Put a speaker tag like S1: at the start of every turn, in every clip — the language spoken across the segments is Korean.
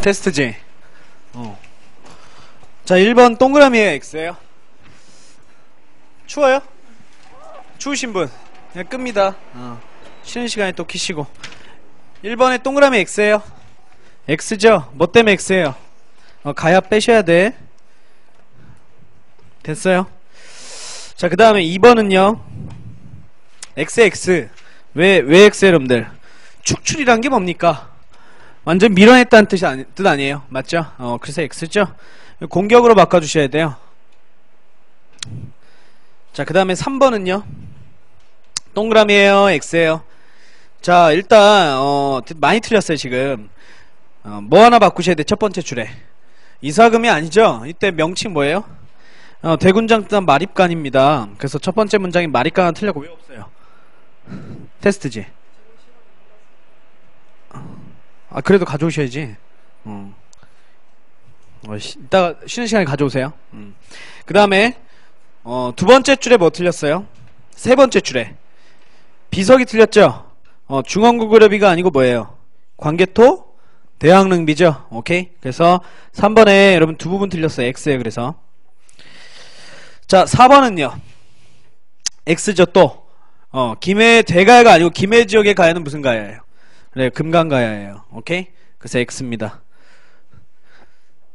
S1: 테스트지. 자, 1번 동그라미에 X예요. 추워요? 추우신 분 그냥 끕니다. 쉬는 시간에 또 키시고. 1번에 동그라미 X예요. X죠? 뭐 때문에 X예요? 가야 빼셔야 돼. 됐어요? 자, 그 다음에 2번은요 XX. 왜 X예요 여러분들? 축출이란 게 뭡니까? 완전 밀어냈다는 뜻 아니에요. 맞죠? 그래서 X죠? 공격으로 바꿔주셔야 돼요. 자, 그 다음에 3번은요 동그라미에요 X예요. 자, 일단 많이 틀렸어요 지금. 뭐 하나 바꾸셔야 돼. 첫 번째 줄에 이사금이 아니죠. 이때 명칭 뭐예요? 대군장단 마립간입니다. 그래서 첫 번째 문장이 마립간 틀렸고 왜 없어요? 테스트지. 그래도 가져오셔야지. 이따가 쉬는 시간에 가져오세요. 그 다음에 두 번째 줄에 뭐 틀렸어요? 세 번째 줄에 비석이 틀렸죠? 중원구그레비가 아니고 뭐예요? 관계토 대항릉비죠. 오케이? 그래서 3번에 여러분 두 부분 틀렸어요. X에. 그래서 자, 4번은요 X죠. 또 김해 대가야가 아니고 김해 지역의 가야는 무슨 가야예요? 그래, 금강가야예요. 오케이? 그래서 X입니다.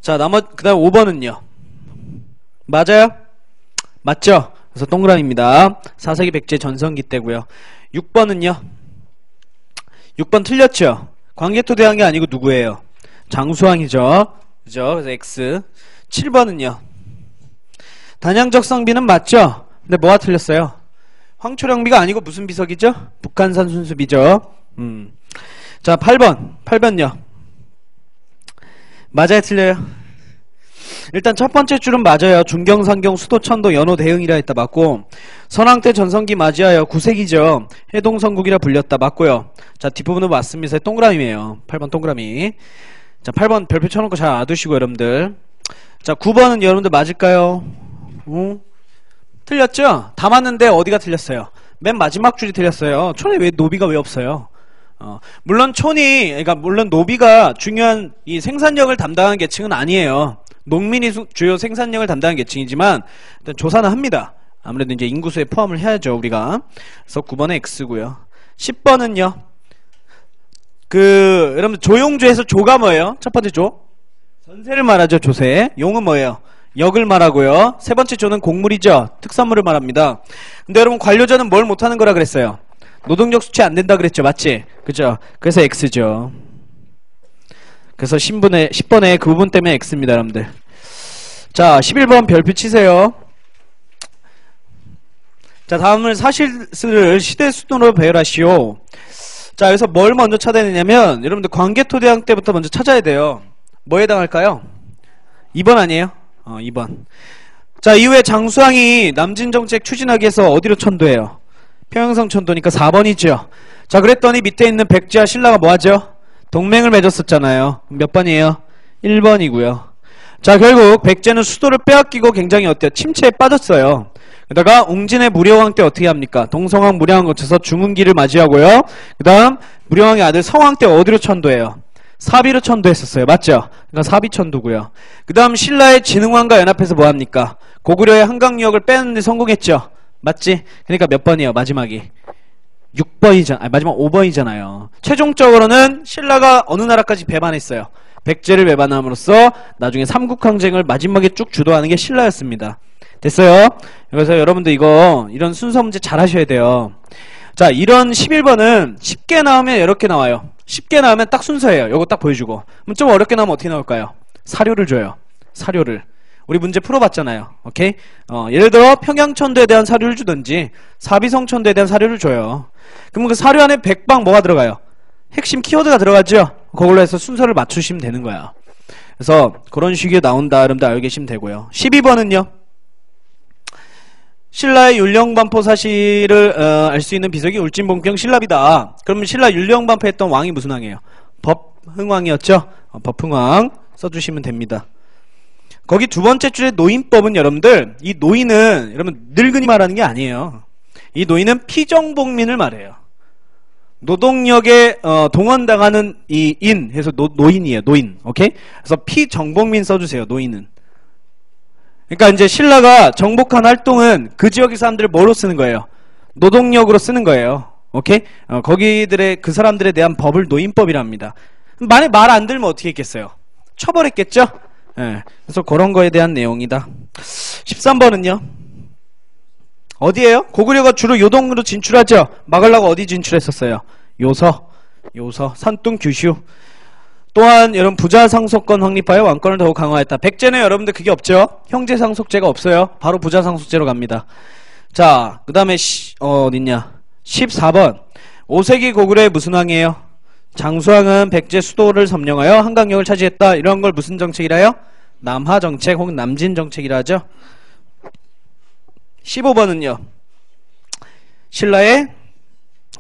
S1: 자, 그 다음 5번은요 맞아요? 맞죠? 그래서 동그라미입니다. 4세기 백제 전성기 때고요. 6번은요 6번 틀렸죠? 광개토 대왕이 아니고 누구예요? 장수왕이죠. 그죠? 그래서 X. 7번은요 단양적성비는 맞죠? 근데 뭐가 틀렸어요? 황초령비가 아니고 무슨 비석이죠? 북한산 순수비죠. 자, 8번요 맞아요? 틀려요? 일단 첫 번째 줄은 맞아요. 중경, 상경, 수도, 천도, 연호, 대흥이라 했다. 맞고, 선왕때 전성기 맞이하여 9세기죠. 해동성국이라 불렸다. 맞고요. 자, 뒷부분은 맞습니다. 동그라미예요. 8번 동그라미. 자, 8번 별표 쳐놓고 잘 알아두시고 여러분들. 자, 9번은 여러분들 맞을까요? 틀렸죠? 다 맞는데 어디가 틀렸어요? 맨 마지막 줄이 틀렸어요. 촌에 왜 노비가 왜 없어요? 물론 물론 노비가 중요한 이 생산력을 담당하는 계층은 아니에요. 농민이 주요 생산력을 담당하는 계층이지만 일단 조사는 합니다. 아무래도 이제 인구수에 포함을 해야죠 우리가. 그래서 9번에 X고요. 10번은요 여러분 조용조에서 조가 뭐예요? 첫 번째 조 전세를 말하죠. 조세. 용은 뭐예요? 역을 말하고요. 세 번째 조는 곡물이죠. 특산물을 말합니다. 근데 여러분 관료자는 뭘 못하는 거라 그랬어요? 노동력 수치 안 된다 그랬죠. 맞지? 그죠? 그래서 X죠. 그래서 10번에 그 부분 때문에 X입니다 여러분들. 자, 11번 별표 치세요. 자, 다음은 사실을 시대순으로 배열하시오. 자, 여기서 뭘 먼저 찾아야 되냐면 여러분들 광개토대왕 때부터 먼저 찾아야 돼요. 뭐에 해당할까요? 2번 아니에요? 2번. 자, 이후에 장수왕이 남진정책 추진하기 위해서 어디로 천도해요? 평양성 천도니까 4번이죠. 자, 그랬더니 밑에 있는 백제와 신라가 뭐하죠? 동맹을 맺었었잖아요. 몇 번이에요? 1번이고요. 자, 결국 백제는 수도를 빼앗기고 굉장히 어때요? 침체에 빠졌어요. 게다가 웅진의 무려왕 때 어떻게 합니까? 동성왕 무려왕 거쳐서 중흥기를 맞이하고요. 그 다음 무려왕의 아들 성왕 때 어디로 천도해요? 사비로 천도했었어요. 맞죠? 그러니까 사비 천도고요. 그 다음 신라의 진흥왕과 연합해서 뭐합니까? 고구려의 한강유역을 빼는데 성공했죠? 맞지? 그러니까 몇 번이에요? 마지막이 6번이잖아. 마지막 5번이잖아요. 최종적으로는 신라가 어느 나라까지 배반했어요? 백제를 배반함으로써 나중에 삼국항쟁을 마지막에 쭉 주도하는 게 신라였습니다. 됐어요? 그래서 여러분들 이런 순서 문제 잘 하셔야 돼요. 자, 이런 11번은 쉽게 나오면 이렇게 나와요. 쉽게 나오면 딱 순서예요. 요거 딱 보여주고. 좀 어렵게 나오면 어떻게 나올까요? 사료를 줘요. 사료를. 우리 문제 풀어봤잖아요. 오케이? 예를 들어 평양천도에 대한 사료를 주든지 사비성천도에 대한 사료를 줘요. 그럼 그 사료 안에 백방 뭐가 들어가요? 핵심 키워드가 들어가죠? 그걸로 해서 순서를 맞추시면 되는 거야. 그래서 그런 식이 나온다. 여러분들 알고 계시면 되고요. 12번은요. 신라의 율령반포 사실을 알 수 있는 비석이 울진봉평 신라비다. 그러면 신라 율령반포했던 왕이 무슨 왕이에요? 법흥왕이었죠? 법흥왕 써주시면 됩니다. 거기 두 번째 줄에 노인법은 여러분들, 이 노인은 여러분 늙은이 말하는 게 아니에요. 이 노인은 피정복민을 말해요. 노동력에 동원당하는 이 인 해서 노인이에요. 노인. 오케이? 그래서 피정복민 써주세요. 노인은. 그러니까 이제 신라가 정복한 활동은 그 지역의 사람들을 뭐로 쓰는 거예요? 노동력으로 쓰는 거예요. 오케이? 거기들의 그 사람들에 대한 법을 노인법이랍니다. 만약 말 안 들면 어떻게 했겠어요? 처벌했겠죠? 예. 그래서 그런 거에 대한 내용이다. 13번은요? 어디에요? 고구려가 주로 요동으로 진출하죠? 막으려고 어디 진출했었어요? 요서, 산뚱, 규슈. 또한 여러분 부자 상속권 확립하여 왕권을 더욱 강화했다. 백제는 여러분들 그게 없죠? 형제 상속제가 없어요. 바로 부자 상속제로 갑니다. 자, 그 다음에 어딨냐? 14번. 5세기 고구려의 무슨 왕이에요? 장수왕은 백제 수도를 점령하여 한강역을 차지했다. 이런 걸 무슨 정책이라요? 남하 정책 혹은 남진 정책이라 하죠. 15번은요. 신라의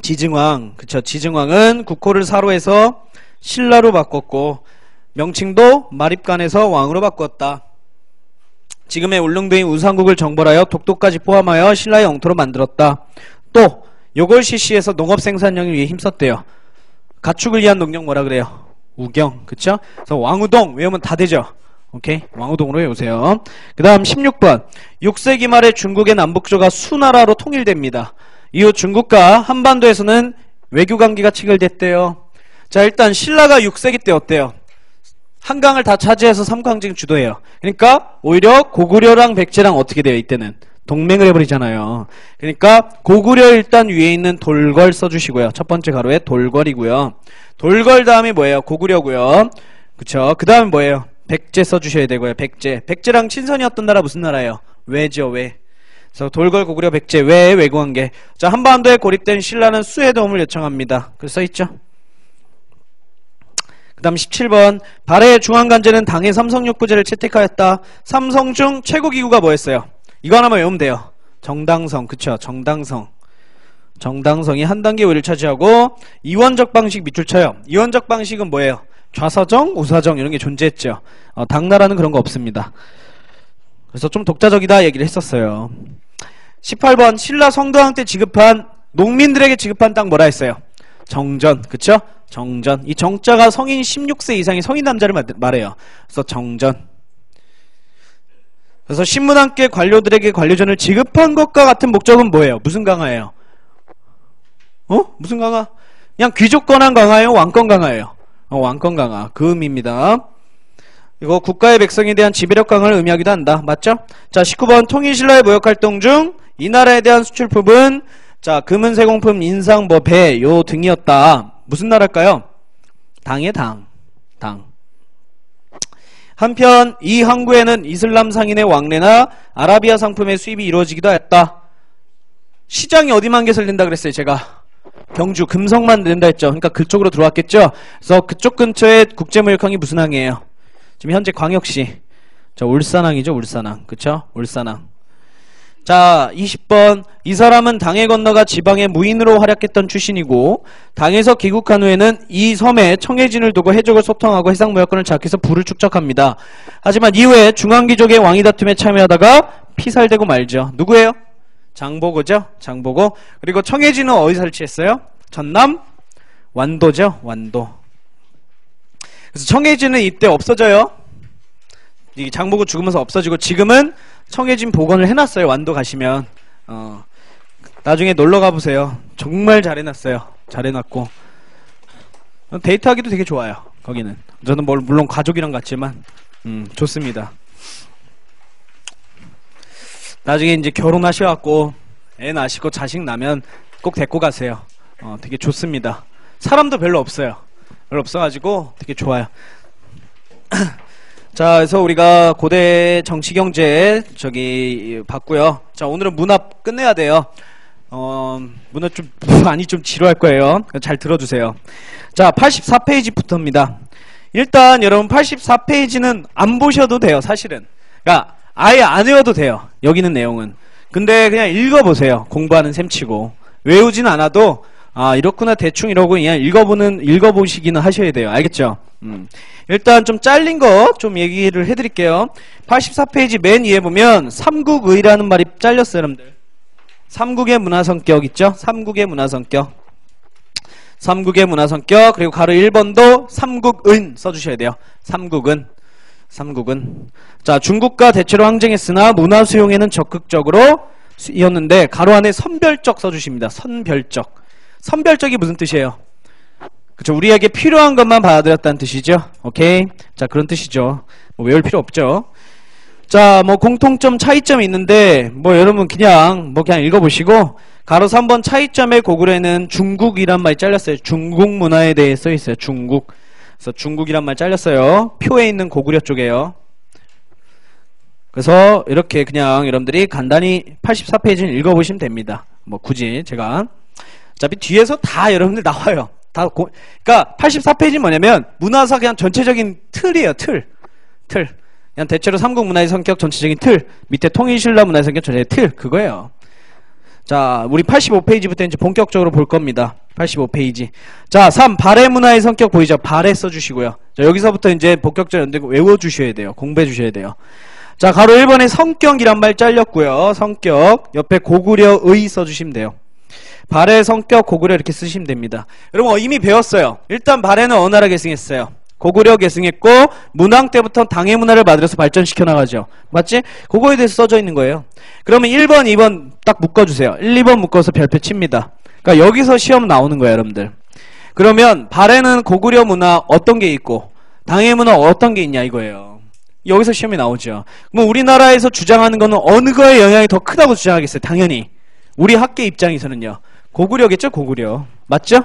S1: 지증왕. 그쵸. 지증왕은 국호를 사로해서 신라로 바꿨고 명칭도 마립간에서 왕으로 바꿨다. 지금의 울릉도인 우상국을 정벌하여 독도까지 포함하여 신라의 영토로 만들었다. 또 요골시시에서 농업생산량을 위해 힘썼대요. 가축을 위한 농력 뭐라 그래요? 우경. 그쵸? 그래서 왕우동 외우면 다 되죠. 오케이? 왕우동으로 외우세요. 그 다음 16번. 6세기 말에 중국의 남북조가 수나라로 통일됩니다. 이후 중국과 한반도에서는 외교관계가 체결됐대요. 자, 일단 신라가 6세기 때 어때요? 한강을 다 차지해서 삼강쟁 주도해요. 그러니까 오히려 고구려랑 백제랑 어떻게 돼요? 이때는 동맹을 해버리잖아요. 그러니까 고구려 일단 위에 있는 돌궐 써주시고요. 첫 번째 가로에 돌궐이고요. 돌궐 다음에 뭐예요? 고구려고요. 그쵸? 그 다음에 뭐예요? 백제 써주셔야 되고요. 백제랑 친선이었던 나라 무슨 나라예요? 외죠. 외. 그래서 돌궐, 고구려, 백제, 외의 외교관계. 자, 한반도에 고립된 신라는 수의 도움을 요청합니다. 그 써있죠? 그 다음 17번. 발해의 중앙간제는 당의 삼성육부제를 채택하였다. 삼성 중 최고기구가 뭐였어요? 이거 하나만 외우면 돼요. 정당성. 그쵸? 정당성이 한 단계 우위를 차지하고 이원적 방식 밑줄 쳐요. 이원적 방식은 뭐예요? 좌사정, 우사정 이런 게 존재했죠. 당나라는 그런 거 없습니다. 그래서 좀 독자적이다 얘기를 했었어요. 18번. 신라 성도왕 때 지급한 농민들에게 지급한 땅 뭐라 했어요? 정전. 그쵸? 정전. 이 정자가 성인 16세 이상의 성인 남자를 말해요. 그래서 정전. 그래서 신문왕께 관료들에게 관료전을 지급한 것과 같은 목적은 뭐예요? 무슨 강화예요? 무슨 강화? 그냥 귀족 권한 강화예요? 왕권 강화예요? 왕권 강화. 그 의미입니다. 이거 국가의 백성에 대한 지배력 강화를 의미하기도 한다. 맞죠? 자, 19번. 통일신라의 무역활동 중 이 나라에 대한 수출품은 자, 금은 세공품, 인상, 배 요 등이었다. 무슨 나라일까요? 당의 당. 한편 이 항구에는 이슬람 상인의 왕래나 아라비아 상품의 수입이 이루어지기도 했다. 시장이 어디만 개설된다 그랬어요? 제가 경주 금성만 된다 했죠. 그러니까 그쪽으로 들어왔겠죠. 그래서 그쪽 근처에 국제무역항이 무슨 항이에요? 지금 현재 광역시. 자, 울산항이죠. 울산항. 그쵸? 울산항. 자, 20번. 이 사람은 당에 건너가 지방의 무인으로 활약했던 출신이고 당에서 귀국한 후에는 이 섬에 청해진을 두고 해적을 소통하고 해상무역권을 장악해서 부를 축적합니다. 하지만 이후에 중앙귀족의 왕위 다툼에 참여하다가 피살되고 말죠. 누구예요? 장보고죠. 장보고. 그리고 청해진은 어디 설치했어요? 전남 완도죠. 완도. 그래서 청해진은 이때 없어져요. 이 장보고 죽으면서 없어지고 지금은 청해진 복원을 해놨어요. 완도 가시면 나중에 놀러 가보세요. 정말 잘해놨어요. 잘해놨고 데이트하기도 되게 좋아요. 거기는 저는 물론 가족이랑 갔지만 좋습니다. 나중에 이제 결혼하셔갖고 애 낳으시고 자식 나면 꼭 데리고 가세요. 되게 좋습니다. 사람도 별로 없어요. 별로 없어가지고 되게 좋아요. 자, 그래서 우리가 고대 정치경제 봤고요. 자, 오늘은 문합 끝내야 돼요. 문합 좀 많이 좀 지루할 거예요. 잘 들어주세요. 자, 84페이지부터입니다. 일단 여러분 84페이지는 안 보셔도 돼요. 사실은. 그러니까 아예 안 외워도 돼요. 여기 있는 내용은. 근데 그냥 읽어보세요. 공부하는 셈치고. 외우진 않아도 이렇구나 대충 이러고 그냥 읽어보시기는 하셔야 돼요. 알겠죠? 일단 좀 잘린 거 좀 얘기를 해드릴게요. 84페이지 맨 위에 보면 삼국의라는 말이 잘렸어요. 여러분들. 삼국의 문화성격 있죠? 삼국의 문화성격. 삼국의 문화 성격. 그리고 가로 1번도 삼국은 써주셔야 돼요. 삼국은. 자, 중국과 대체로 항쟁했으나 문화 수용에는 적극적으로 이었는데 가로 안에 선별적 써주십니다. 선별적. 선별적이 무슨 뜻이에요? 그쵸, 우리에게 필요한 것만 받아들였다는 뜻이죠. 오케이. 자, 그런 뜻이죠. 뭐 외울 필요 없죠. 자, 뭐 공통점 차이점이 있는데 뭐 여러분 그냥 읽어보시고 가로 3번 차이점의 고글에는 중국이란 말이 잘렸어요. 중국 문화에 대해 써 있어요. 중국. 그래서 중국이란 말 잘렸어요. 표에 있는 고구려 쪽에요. 그래서 이렇게 그냥 여러분들이 간단히 84페이지는 읽어보시면 됩니다. 뭐 굳이 제가 어차피 뒤에서 다 여러분들 나와요. 그러니까 84페이지는 뭐냐면 문화사 그냥 전체적인 틀이에요. 틀. 그냥 대체로 삼국 문화의 성격 전체적인 틀. 밑에 통일신라 문화의 성격 전체적인 틀. 그거예요. 자, 우리 85페이지부터 이제 본격적으로 볼 겁니다. 85페이지. 자, 3. 발해 문화의 성격 보이죠? 발해 써주시고요. 자, 여기서부터 이제 본격적으로 외워주셔야 돼요. 공부해주셔야 돼요. 자, 가로 1번에 성격이란 말 잘렸고요. 성격. 옆에 고구려의 써주시면 돼요. 발해 성격 고구려 이렇게 쓰시면 됩니다. 여러분 이미 배웠어요. 일단 발해는 어느 나라 계승했어요? 고구려 계승했고 문왕 때부터 당해 문화를 만들어서 발전시켜 나가죠. 맞지? 그거에 대해서 써져 있는 거예요. 그러면 1번, 2번 딱 묶어주세요. 1, 2번 묶어서 별표 칩니다. 그러니까 여기서 시험 나오는 거예요, 여러분들. 그러면 발해는 고구려 문화 어떤 게 있고 당해 문화 어떤 게 있냐 이거예요. 여기서 시험이 나오죠. 그럼 우리나라에서 주장하는 거는 어느 거에 영향이 더 크다고 주장하겠어요? 당연히 우리 학계 입장에서는요. 고구려겠죠? 고구려. 맞죠?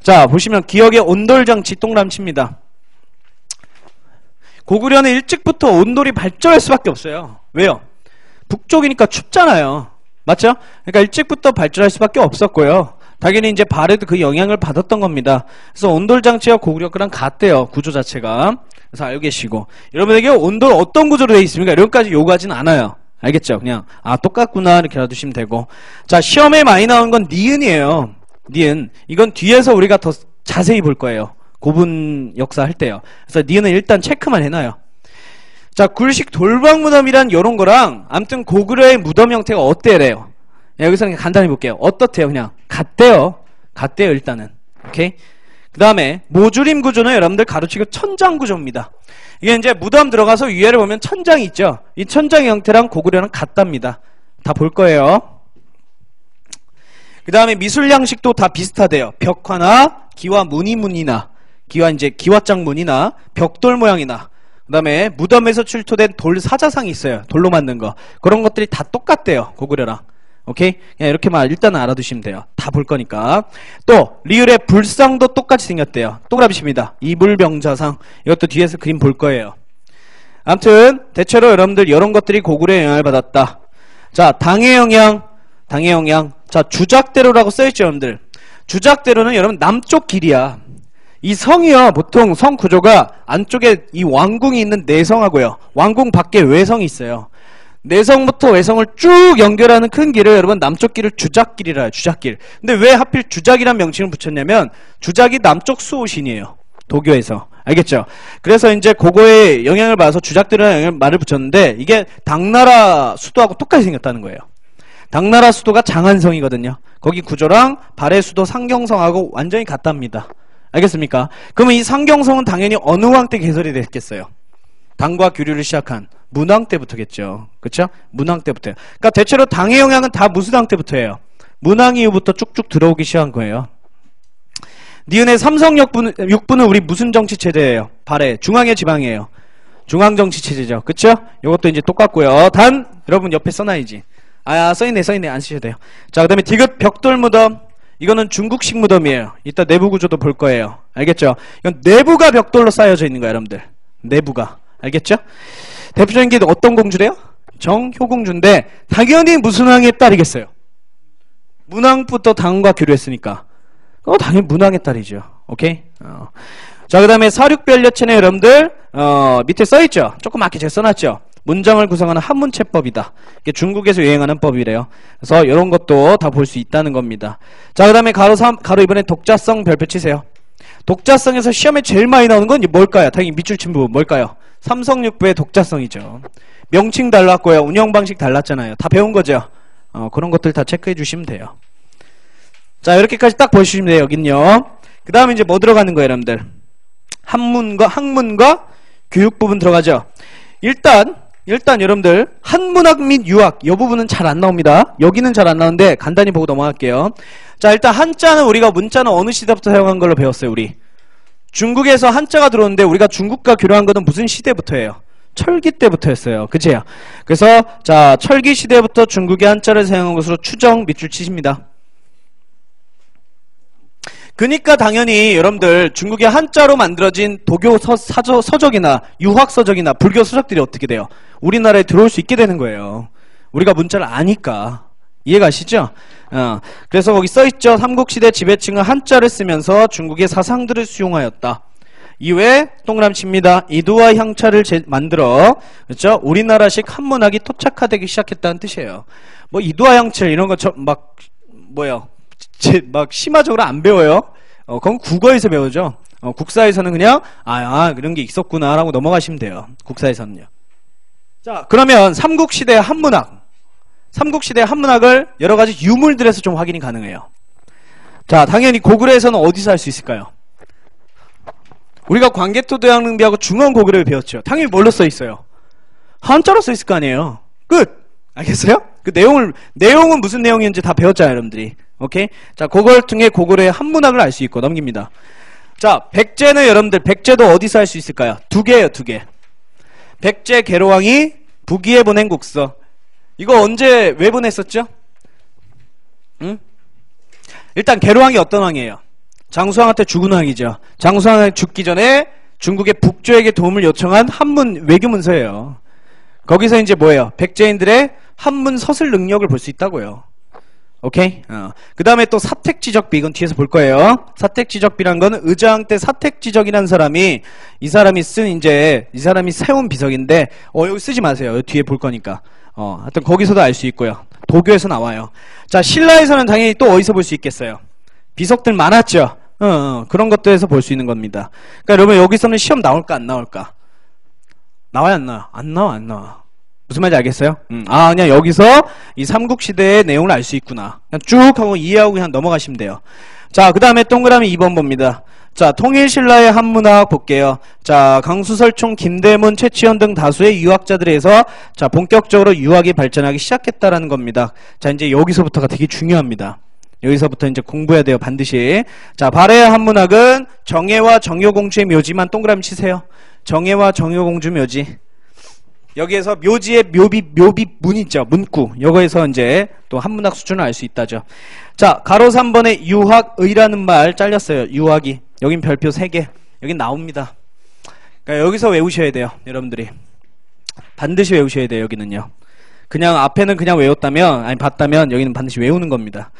S1: 자, 보시면 기억의 온돌장치 동그라미칩니다. 고구려는 일찍부터 온돌이 발전할 수밖에 없어요. 왜요? 북쪽이니까 춥잖아요. 맞죠? 그러니까 일찍부터 발전할 수밖에 없었고요. 당연히 이제 발에도 그 영향을 받았던 겁니다. 그래서 온돌장치와 고구려 거랑 같대요. 구조 자체가. 그래서 알고 계시고. 여러분에게 온돌 어떤 구조로 되어 있습니까? 이런까지 요구하진 않아요. 알겠죠? 그냥 똑같구나 이렇게 알아두시면 되고. 자, 시험에 많이 나오는 건 니은이에요. 니은. 이건 뒤에서 우리가 더 자세히 볼 거예요. 고분 역사 할 때요. 그래서 니은은 일단 체크만 해놔요. 자, 굴식 돌방 무덤이란 요런 거랑 아무튼 고구려의 무덤 형태가 어때래요? 여기서 그냥 간단히 볼게요. 어떻대요? 그냥 같대요. 일단은. 오케이? 그 다음에 모주림 구조는 여러분들 가로치고 천장 구조입니다. 이게 이제 무덤 들어가서 위에를 보면 천장이 있죠. 이 천장의 형태랑 고구려는 같답니다. 다 볼 거예요. 그 다음에 미술 양식도 다 비슷하대요. 벽화나 기와 무늬문이나 기와장 문이나 벽돌 모양이나 그 다음에 무덤에서 출토된 돌 사자상이 있어요. 돌로 만든 거. 그런 것들이 다 똑같대요. 고구려랑. 오케이? 그냥 이렇게만 일단은 알아두시면 돼요. 다 볼 거니까. 또 리을의 불상도 똑같이 생겼대요. 동그라미입니다. 이불병자상. 이것도 뒤에서 그림 볼 거예요. 아무튼 대체로 여러분들 이런 것들이 고구려의 영향을 받았다. 자, 당해 영향. 자, 주작대로라고 써있죠, 여러분들. 주작대로는 여러분 남쪽 길이야. 이 성이요, 보통 성 구조가 안쪽에 이 왕궁이 있는 내성하고요, 왕궁 밖에 외성이 있어요. 내성부터 외성을 쭉 연결하는 큰 길을 여러분 남쪽 길을 주작길이라 해요. 주작길. 근데 왜 하필 주작이란 명칭을 붙였냐면 주작이 남쪽 수호신이에요. 도교에서. 알겠죠? 그래서 이제 그거에 영향을 받아서 주작들이라는 말을 붙였는데 이게 당나라 수도하고 똑같이 생겼다는 거예요. 당나라 수도가 장안성이거든요. 거기 구조랑 발해 수도 상경성하고 완전히 같답니다. 알겠습니까? 그러면 이 상경성은 당연히 어느 왕 때 개설이 됐겠어요? 당과 교류를 시작한 문왕 때부터겠죠. 그쵸? 문왕 때부터요. 그러니까 대체로 당의 영향은 다 무슨 왕 때부터예요? 문왕 이후부터 쭉쭉 들어오기 시작한 거예요. 니은의 삼성 6부는 우리 무슨 정치체제예요? 발해. 중앙의 지방이에요. 중앙정치체제죠. 그쵸? 이것도 이제 똑같고요. 단 여러분 옆에 써놔야지. 써있네. 안 쓰셔도 돼요. 자, 그 다음에 디귿 벽돌 무덤. 이거는 중국식 무덤이에요. 이따 내부 구조도 볼 거예요. 알겠죠? 이건 내부가 벽돌로 쌓여져 있는 거예요, 여러분들. 내부가. 알겠죠? 대표적인 게 어떤 공주래요? 정효공주인데 당연히 무슨 왕의 딸이겠어요? 문왕부터 당과 교류했으니까 당연히 문왕의 딸이죠. 오케이? 자, 그 다음에 사륙변려체는 여러분들 밑에 써있죠? 조그맣게 제가 써놨죠? 문장을 구성하는 한문체법이다. 이게 중국에서 유행하는 법이래요. 그래서 이런 것도 다 볼 수 있다는 겁니다. 자, 그 다음에 가로 2번에 독자성 별표 치세요. 독자성에서 시험에 제일 많이 나오는 건 뭘까요? 당연히 밑줄 친 부분 뭘까요? 삼성육부의 독자성이죠. 명칭 달랐고요. 운영 방식 달랐잖아요. 다 배운 거죠. 그런 것들 다 체크해 주시면 돼요. 자, 이렇게까지 딱 보시면 돼요, 여긴요. 그 다음에 이제 뭐 들어가는 거예요, 여러분들? 학문과 교육 부분 들어가죠. 일단 여러분들, 한문학 및 유학, 이 부분은 잘 안 나옵니다. 여기는 잘 안 나오는데, 간단히 보고 넘어갈게요. 자, 일단 한자는 우리가 문자는 어느 시대부터 사용한 걸로 배웠어요, 우리? 중국에서 한자가 들어오는데, 우리가 중국과 교류한 것은 무슨 시대부터예요? 철기 때부터였어요. 그치요? 그래서, 자, 철기 시대부터 중국의 한자를 사용한 것으로 추정 밑줄 치십니다. 그니까 당연히 여러분들 중국의 한자로 만들어진 도교 서적이나 유학 서적이나 불교 서적들이 어떻게 돼요? 우리나라에 들어올 수 있게 되는 거예요. 우리가 문자를 아니까. 이해가시죠? 그래서 거기 써있죠. 삼국시대 지배층은 한자를 쓰면서 중국의 사상들을 수용하였다. 이외에 동그라미칩니다. 이두와 향차를 만들어, 그렇죠? 우리나라식 한문학이 토착화되기 시작했다는 뜻이에요. 뭐 이두와 향차 이런 거 막 심화적으로 안 배워요. 그건 국어에서 배우죠. 국사에서는 그냥 그런 게 있었구나 라고 넘어가시면 돼요. 국사에서는요. 자, 그러면 삼국시대 한문학을 여러가지 유물들에서 좀 확인이 가능해요. 자, 당연히 고구려에서는 어디서 할 수 있을까요? 우리가 광개토대왕릉비하고 중원고구려를 배웠죠. 당연히 뭘로 써있어요? 한자로 써있을 거 아니에요. 끝! 알겠어요? 그 내용은 무슨 내용인지 다 배웠잖아요, 여러분들이. 오케이? 자, 그걸 통해 고구려의 한문학을 알 수 있고, 넘깁니다. 자, 백제는 여러분들, 백제도 어디서 할 수 있을까요? 두 개예요, 두 개. 백제 계로왕이 북위에 보낸 국서. 이거 왜 보냈었죠? 응? 일단 계로왕이 어떤 왕이에요? 장수왕한테 죽은 왕이죠. 장수왕이 죽기 전에 중국의 북조에게 도움을 요청한 한문 외교문서예요. 거기서 이제 뭐예요? 백제인들의 한문 서술 능력을 볼 수 있다고요. 오케이? 그 다음에 또 사택지적비, 이건 뒤에서 볼 거예요. 사택지적비란 거는 의자왕 때 사택지적이라는 사람이, 이 사람이 세운 비석인데, 여기 쓰지 마세요. 여기 뒤에 볼 거니까. 하여튼 거기서도 알 수 있고요. 도교에서 나와요. 자, 신라에서는 당연히 또 어디서 볼 수 있겠어요? 비석들 많았죠? 그런 것들에서 볼 수 있는 겁니다. 그러니까 여러분, 여기서는 시험 나올까, 안 나올까? 나와요, 안 나와? 안 나와. 무슨 말인지 알겠어요? 그냥 여기서 이 삼국시대의 내용을 알 수 있구나. 그냥 쭉 하고 이해하고 그냥 넘어가시면 돼요. 자, 그 다음에 동그라미 2번 봅니다. 자, 통일신라의 한문학 볼게요. 자, 강수설총, 김대문, 최치현 등 다수의 유학자들에 의해서 자, 본격적으로 유학이 발전하기 시작했다라는 겁니다. 자, 이제 여기서부터가 되게 중요합니다. 여기서부터 이제 공부해야 돼요, 반드시. 자, 발해의 한문학은 정예와 정효공주의 묘지만 동그라미 치세요. 정예와 정효공주 묘지. 여기에서 묘지의 묘비문 있죠. 문구. 요거에서 이제 또 한문학 수준을 알 수 있다죠. 자, 가로 3번에 유학의라는 말 잘렸어요. 유학이. 여긴 별표 3개. 여긴 나옵니다. 그러니까 여기서 외우셔야 돼요. 여러분들이. 반드시 외우셔야 돼요. 여기는요. 그냥 앞에는 그냥 외웠다면, 아니 봤다면 여기는 반드시 외우는 겁니다.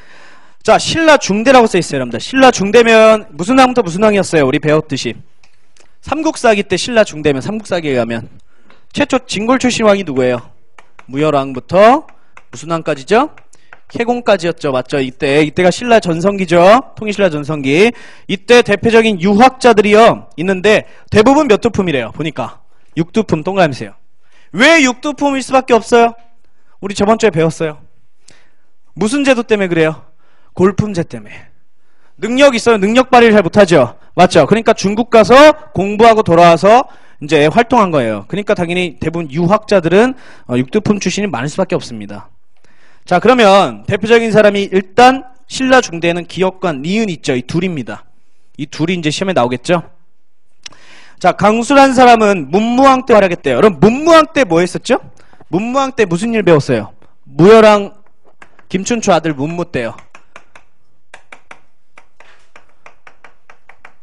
S1: 자, 신라 중대라고 써있어요. 여러분들. 신라 중대면 무슨 왕부터 무슨 왕이었어요? 우리 배웠듯이. 삼국사기 때 신라 중대면 삼국사기에 가면 최초 진골 출신 왕이 누구예요? 무열왕부터 무슨 왕까지죠? 혜공까지였죠. 맞죠? 이때가 신라 전성기죠. 통일신라 전성기. 이때 대표적인 유학자들이요 있는데 대부분 몇 두품이래요. 보니까 육두품. 동그라미세요. 왜 육두품일 수밖에 없어요? 우리 저번주에 배웠어요. 무슨 제도 때문에 그래요? 골품제 때문에. 능력 있어요. 능력 발휘를 잘 못하죠. 맞죠? 그러니까 중국 가서 공부하고 돌아와서 이제 활동한 거예요. 그러니까 당연히 대부분 유학자들은 육두품 출신이 많을 수밖에 없습니다. 자, 그러면 대표적인 사람이 일단 신라 중대에는 기역관, 니은 있죠. 이 둘입니다. 이 둘이 이제 시험에 나오겠죠. 자, 강수란 사람은 문무왕 때 활약했대요. 그럼 문무왕 때 뭐 했었죠? 문무왕 때 무슨 일 배웠어요? 무열왕 김춘추 아들 문무 때요.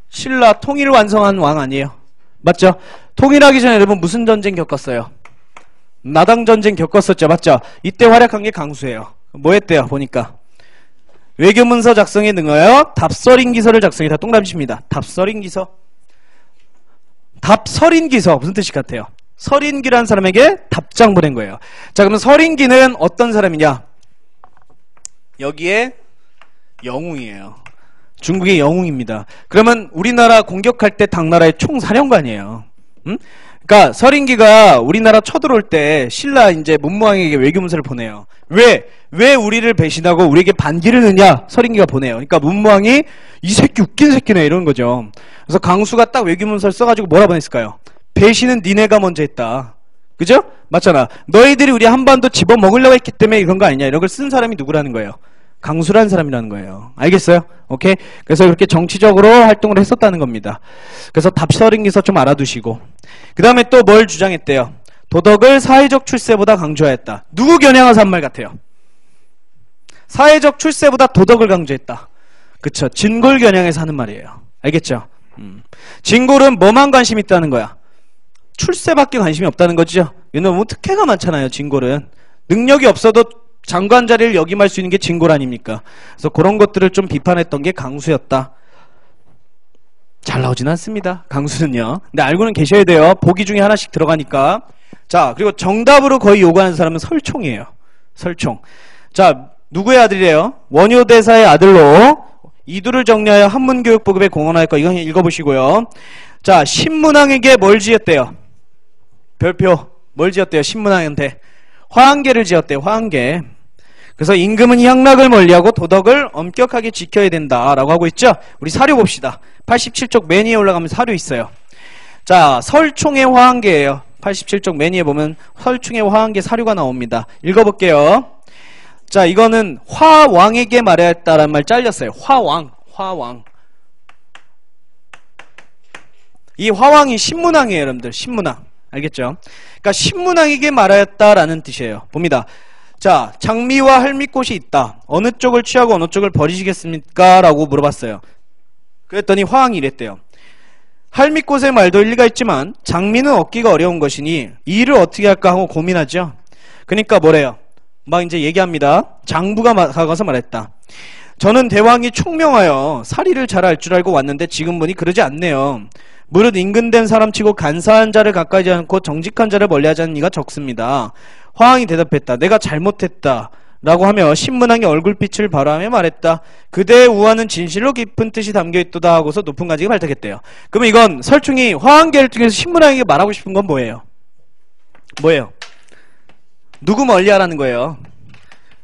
S1: 신라 통일 완성한 왕 아니에요? 맞죠? 통일하기 전에 여러분 무슨 전쟁 겪었어요? 나당 전쟁 겪었었죠. 맞죠? 이때 활약한 게 강수예요. 뭐 했대요? 보니까 외교문서 작성에 능하여 답서린기서를 작성했다. 동그라미 칩니다. 답서린기서. 답서린기서 무슨 뜻이 같아요? 서린기라는 사람에게 답장 보낸 거예요. 자, 그러면 서린기는 어떤 사람이냐? 여기에 영웅이에요. 중국의 영웅입니다. 그러면 우리나라 공격할 때 당나라의 총사령관이에요. 그러니까 서린기가 우리나라 쳐들어올 때 신라 이제 문무왕에게 외교문서를 보내요. 왜 우리를 배신하고 우리에게 반기를 넣냐? 서린기가 보내요. 그러니까 문무왕이 이 새끼 웃긴 새끼네 이런 거죠. 그래서 강수가 딱 외교문서를 써가지고 뭐라 보냈을까요? 배신은 니네가 먼저 했다. 그죠? 맞잖아. 너희들이 우리 한반도 집어먹으려고 했기 때문에 이런 거 아니냐. 이런 걸 쓴 사람이 누구라는 거예요? 강수라는 사람이라는 거예요. 알겠어요? 오케이? 그래서 그렇게 정치적으로 활동을 했었다는 겁니다. 그래서 답서린기서 좀 알아두시고. 그 다음에 또 뭘 주장했대요? 도덕을 사회적 출세보다 강조하였다. 누구 겨냥해서 한 말 같아요? 사회적 출세보다 도덕을 강조했다. 그쵸? 진골 겨냥해서 하는 말이에요. 알겠죠? 진골은 뭐만 관심 있다는 거야? 출세밖에 관심이 없다는 거죠. 너무 특혜가 많잖아요. 진골은 능력이 없어도 장관 자리를 역임할 수 있는 게 진골 아닙니까? 그래서 그런 것들을 좀 비판했던 게 강수였다. 잘 나오진 않습니다. 강수는요. 근데 알고는 계셔야 돼요. 보기 중에 하나씩 들어가니까. 자, 그리고 정답으로 거의 요구하는 사람은 설총이에요. 설총. 자, 누구의 아들이래요? 원효대사의 아들로 이두를 정리하여 한문교육보급에 공헌하였고, 이거 읽어보시고요. 자, 신문왕에게 뭘 지었대요? 별표. 뭘 지었대요? 신문왕한테 화한계를 지었대요. 화한계. 그래서 임금은 향락을 멀리하고 도덕을 엄격하게 지켜야 된다라고 하고 있죠. 우리 사료 봅시다. 87쪽 맨 위에 올라가면 사료 있어요. 자, 설총의 화한계예요. 87쪽 맨 위에 보면 설총의 화한계 사료가 나옵니다. 읽어볼게요. 자, 이거는 화왕에게 말하였다라는 말 잘렸어요. 화왕. 이 화왕이 신문왕이에요, 여러분들. 신문왕. 알겠죠? 그러니까 신문왕에게 말하였다라는 뜻이에요. 봅니다. 자, 장미와 할미꽃이 있다. 어느 쪽을 취하고 어느 쪽을 버리시겠습니까? 라고 물어봤어요. 그랬더니 화왕이 이랬대요. 할미꽃의 말도 일리가 있지만 장미는 얻기가 어려운 것이니 이 일을 어떻게 할까 하고 고민하죠. 그러니까 뭐래요? 막 이제 얘기합니다. 장부가 가서 말했다. 저는 대왕이 총명하여 사리를 잘 알 줄 알고 왔는데 지금 보니 그러지 않네요. 무릇 인근된 사람치고 간사한 자를 가까이 하지 않고 정직한 자를 멀리하지 않는 이가 적습니다. 화왕이 대답했다. 내가 잘못했다. 라고 하며 신문왕의 얼굴빛을 바라며 말했다. 그대의 우화는 진실로 깊은 뜻이 담겨있도다 하고서 높은 간직을 발탁했대요. 그러면 이건 설충이 화왕계를 통해서 신문왕에게 말하고 싶은 건 뭐예요? 뭐예요? 누구 멀리하라는 거예요?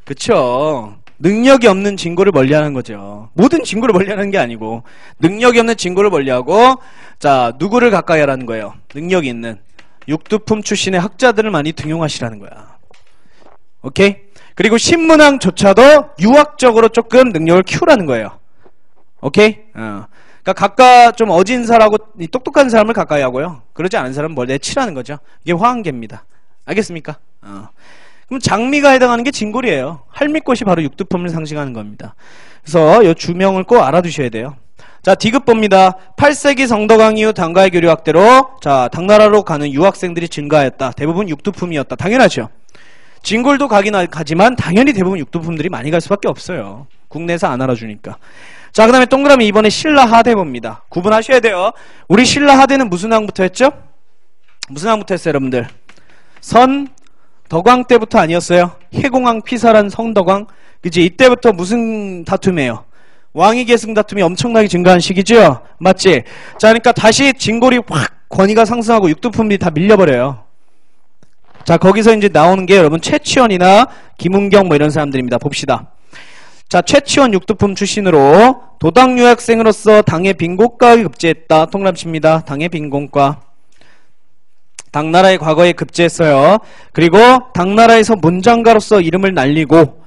S1: 그쵸? 능력이 없는 진고를 멀리하는 거죠. 모든 진고를 멀리하는 게 아니고 능력이 없는 진고를 멀리하고 자, 누구를 가까이 하라는 거예요? 능력이 있는 육두품 출신의 학자들을 많이 등용하시라는 거야. 오케이? 그리고 신문왕조차도 유학적으로 조금 능력을 키우라는 거예요. 오케이? 그러니까 각각 좀 어진 사람하고 똑똑한 사람을 가까이 하고요. 그러지 않은 사람은 뭘 내치라는 거죠. 이게 화한계입니다. 알겠습니까? 그럼 장미가 해당하는 게 진골이에요. 할미꽃이 바로 육두품을 상징하는 겁니다. 그래서 이 주명을 꼭 알아두셔야 돼요. 자, 디귿 봅니다. 8세기 성덕왕 이후 당가의 교류학대로 자, 당나라로 가는 유학생들이 증가하였다. 대부분 육두품이었다. 당연하죠. 진골도 가긴 가지만 당연히 대부분 육두품들이 많이 갈 수밖에 없어요. 국내에서 안 알아주니까. 자, 그 다음에 동그라미 이번에 신라 하대 봅니다. 구분하셔야 돼요. 우리 신라 하대는 무슨 왕부터 했죠? 무슨 왕부터 했어요, 여러분들? 덕왕 때부터 아니었어요? 해공왕 피살한 성덕왕? 그치? 이때부터 무슨 다툼이에요? 왕위 계승 다툼이 엄청나게 증가한 시기죠? 맞지? 자, 그러니까 다시 진골이 확 권위가 상승하고 육두품들이 다 밀려버려요. 자, 거기서 이제 나오는 게 여러분 최치원이나 김은경 뭐 이런 사람들입니다. 봅시다. 자, 최치원 육두품 출신으로 도당 유학생으로서 당의 빈곤과에 급제했다. 통람칩니다. 당의 빈곤과. 당나라의 과거에 급제했어요. 그리고 당나라에서 문장가로서 이름을 날리고